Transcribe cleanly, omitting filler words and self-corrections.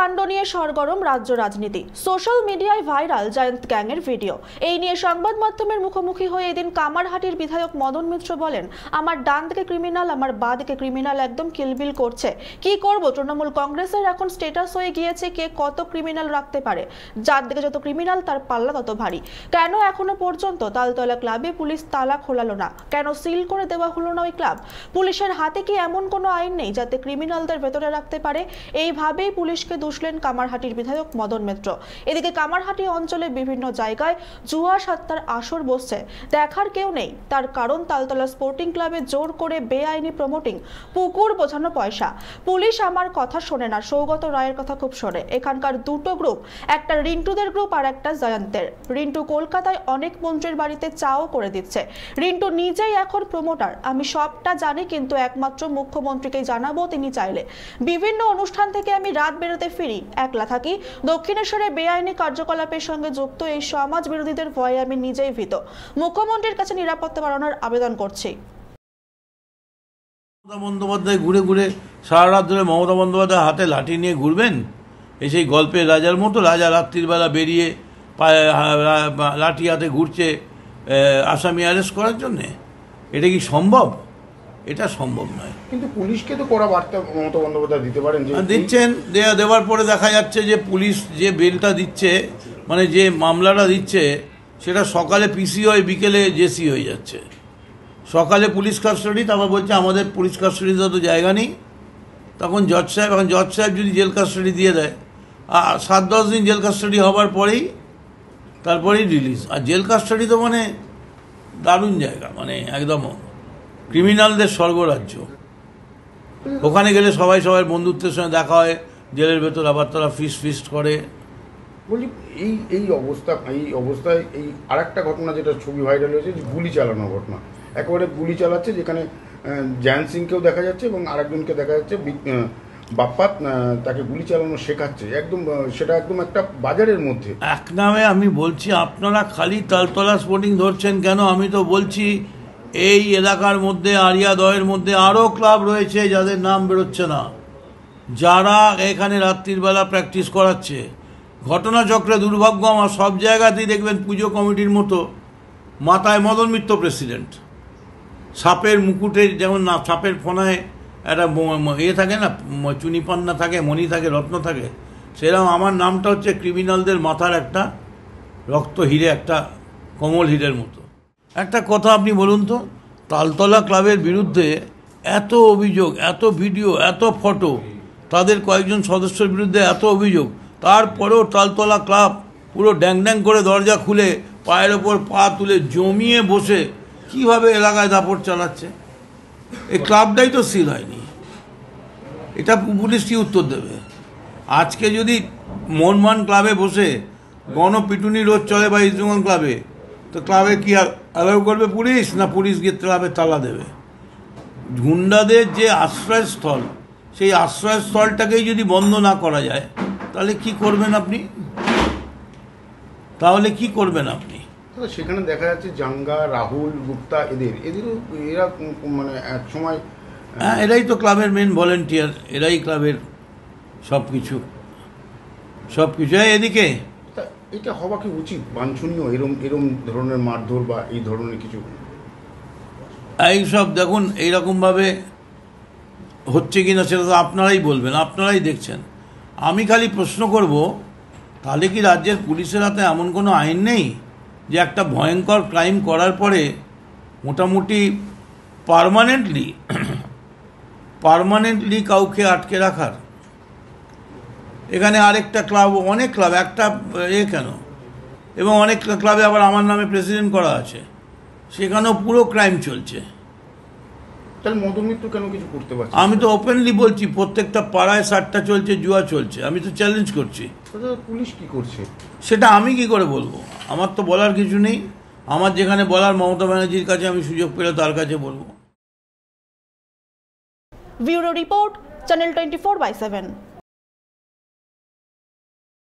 কাণ্ড নিয়ে সরগরম রাজ্য রাজনীতি। সোশ্যাল মিডিয়ায় ভাইরাল জায়ান্ট গ্যাংয়ের ভিডিও। এই নিয়ে সংবাদ মাধ্যমের মুখোমুখি হয়ে এদিন কামারহাটির বিধায়ক মদন মিত্র বলেন, আমার ডান দিকে ক্রিমিনাল, আমার বাঁ দিকে ক্রিমিনাল একদম কিলবিল করছে। কি করব, তৃণমূল কংগ্রেসের এখন স্ট্যাটাস হয়ে গিয়েছে কে কত ক্রিমিনাল রাখতে পারে। যার দিকে যত ক্রিমিনাল তার পাল্লা তত ভারী। কেন এখনো পর্যন্ত তালতলা ক্লাবে পুলিশ তালা খোলালো না? কেন সিল করে দেওয়া হলো না ওই ক্লাব? পুলিশের হাতে কি এমন কোনো আইন নেই যাতে ক্রিমিনালদের ভেতরে রাখতে পারে? এইভাবেই পুলিশকে দুষলেন কামারহাটির বিধায়ক মদন মিত্র। এদিকে কামারহাটি অঞ্চলে বিভিন্ন জায়গায় জুয়া সাত্তার আসর বসছে, দেখার কেউ নেই। তার কারণ তালতলা স্পোর্টিং ক্লাবে জোর করে বেআইনি প্রমোটিং, পুকুর বোঝানো পয়সা। পুলিশ আমার কথা শোনে না, সৌগত রায়ের কথা খুব শোনে। এখানকার দুটো গ্রুপ, একটা রিন্টুদের গ্রুপ আর একটা জায়ান্তের। রিন্টু কলকাতায় অনেক মন্ত্রীর বাড়িতে চাও করে দিচ্ছে। রিন্টু নিজেই এখন প্রমোটার। আমি সবটা জানি, কিন্তু একমাত্র মুখ্যমন্ত্রীকেই জানাবো তিনি চাইলে। বিভিন্ন অনুষ্ঠান থেকে আমি রাত বেরোতে ফিরি, একলা থাকি। দক্ষিণেশ্বরে বেআইনি কার্যকলাপের সঙ্গে যুক্ত এই সমাজ বিরোধীদের ভয়ে আমি নিজেই ভীত। মুখ্যমন্ত্রীর কাছে নিরাপত্তা বাড়ানোর আবেদন করছি। মমতা বন্দ্যোপাধ্যায় ঘুরে ঘুরে সারা রাত ধরে মমতা বন্দ্যোপাধ্যায় হাতে লাঠি নিয়ে ঘুরবেন, এই সেই গল্পের রাজার মতো। রাজা রাত্রিবেলা বেরিয়ে পায়ে লাঠি হাতে ঘুরছে আসামি অ্যারেস্ট করার জন্যে। এটা কি সম্ভব? এটা সম্ভব নয়। কিন্তু পুলিশকে তো কড়া বার্তা মমতা বন্দ্যোপাধ্যায় দিতে পারেন, দিচ্ছেন। দেওয়ার পরে দেখা যাচ্ছে যে পুলিশ যে বেলটা দিচ্ছে, মানে যে মামলাটা দিচ্ছে, সেটা সকালে পিসি হয়, বিকেলে জেসি হয়ে যাচ্ছে। সকালে পুলিশ কাস্টাডি, তারপর বলছে আমাদের পুলিশ কাস্টাডিতে তো জায়গা নেই। তখন জজ সাহেব, এখন জজ সাহেব যদি জেল কাস্টাডি দিয়ে দেয়, আর 7-10 দিন জেল কাস্টাডি হবার পরেই তারপরেই রিলিজ। আর জেল কাস্টাডি তো মানে দারুণ জায়গা, মানে একদম ক্রিমিনালদের স্বর্গরাজ্য। ওখানে গেলে সবাই সবার বন্ধুত্বের সঙ্গে দেখা হয়, জেলের ভেতর আবার তারা ফিস্ট করে। বলি এই অবস্থায় এই আরেকটা ঘটনা যেটা ছবি ভাইরাল হয়েছে, গুলি চালানোর ঘটনা। একেবারে গুলি চালাচ্ছে, যেখানে জায়ান্ট সিংকেও দেখা যাচ্ছে এবং আরেকজনকে দেখা যাচ্ছে বাপ্পা তাকে গুলি চালানো শেখাচ্ছে। একদম সেটা একদম একটা বাজারের মধ্যে। এক নামে আমি বলছি, আপনারা খালি তালতলা স্পোর্টিং ধরছেন কেন? আমি তো বলছি এই এলাকার মধ্যে, আরিয়াদয়ের মধ্যে আরও ক্লাব রয়েছে যাদের নাম বেরোচ্ছে না, যারা এখানে রাত্রির বেলা প্র্যাকটিস করাচ্ছে। ঘটনাচক্রে দুর্ভাগ্য আমার, সব জায়গাতেই দেখবেন পুজো কমিটির মতো মাথায় মদন মিত্র প্রেসিডেন্ট। সাপের মুকুটের যেমন না, সাপের ফোনায় একটা থাকে না, চুনিপান্না থাকে, মণি থাকে, রত্ন থাকে, সেরকম আমার নামটা হচ্ছে ক্রিমিনালদের মাথার একটা রক্ত হিরে, একটা কমল হিরের মতো। একটা কথা আপনি বলুন তো, তালতলা ক্লাবের বিরুদ্ধে এত অভিযোগ, এত ভিডিও, এত ফটো, তাদের কয়েকজন সদস্যের বিরুদ্ধে এত অভিযোগ, তারপরেও তালতলা ক্লাব পুরো ড্যাং ড্যাং করে দরজা খুলে পায়ের ওপর পা তুলে জমিয়ে বসে কিভাবে এলাকায় দাপট চালাচ্ছে। এই ক্লাবটাই তো সিল হয়নি, এটা পুলিশ কি উত্তর দেবে? আজকে যদি মনমান ক্লাবে বসে গণপিটুনি রোজ চলে বা ইস্টবেঙ্গল ক্লাবে, তো ক্লাবে কি অ্যালাউ করবে পুলিশ? না পুলিশ গিয়ে ক্লাবে তালা দেবে? গুন্ডাদের যে আশ্রয়স্থল, সেই আশ্রয়স্থলটাকেই যদি বন্ধ না করা যায়, তাহলে কি করবেন আপনি? সেখানে দেখা যাচ্ছে জাঙ্গা, রাহুল, গুপ্তা, এদেরও এরা মানে এক সময়, হ্যাঁ, এরাই তো ক্লাবের মেন ভলেন্টিয়ার, এরাই ক্লাবের সব কিছু। এদিকে এটা হওয়া কি উচিত, বাঞ্ছনীয় এরম ধরনের মারধর বা এই ধরনের কিছু? এইসব দেখুন, এইরকমভাবে হচ্ছে কিনা সেটা তো আপনারাই বলবেন, আপনারাই দেখছেন। আমি খালি প্রশ্ন করব, তাহলে কি রাজ্যের পুলিশের হাতে এমন কোনো আইন নেই যে একটা ভয়ঙ্কর ক্রাইম করার পরে মোটামুটি পার্মানেন্টলি কাউকে আটকে রাখার? এখানে আরেকটা ক্লাব, অনেক ক্লাব, একটা কেন, এবং অনেক ক্লাবে আবার আমার নামে প্রেসিডেন্ট করা আছে, সেখানেও পুরো ক্রাইম চলছে। তাহলে মদন মিত্র কেন কিছু করতে পারছে? আমি তো ওপেনলি বলছি, প্রত্যেকটা পাড়ায় 7টা চলছে, জুয়া চলছে। আমি তো চ্যালেঞ্জ করছি। পুলিশ কি করছে সেটা আমি কি করে বলবো? আমার তো বলার কিছু নেই। আমার যেখানে বলার মমতা ব্যানার্জির কাছে, আমি সুযোগ পেলে তার কাছে বলবো। Bureau report, channel 24/7।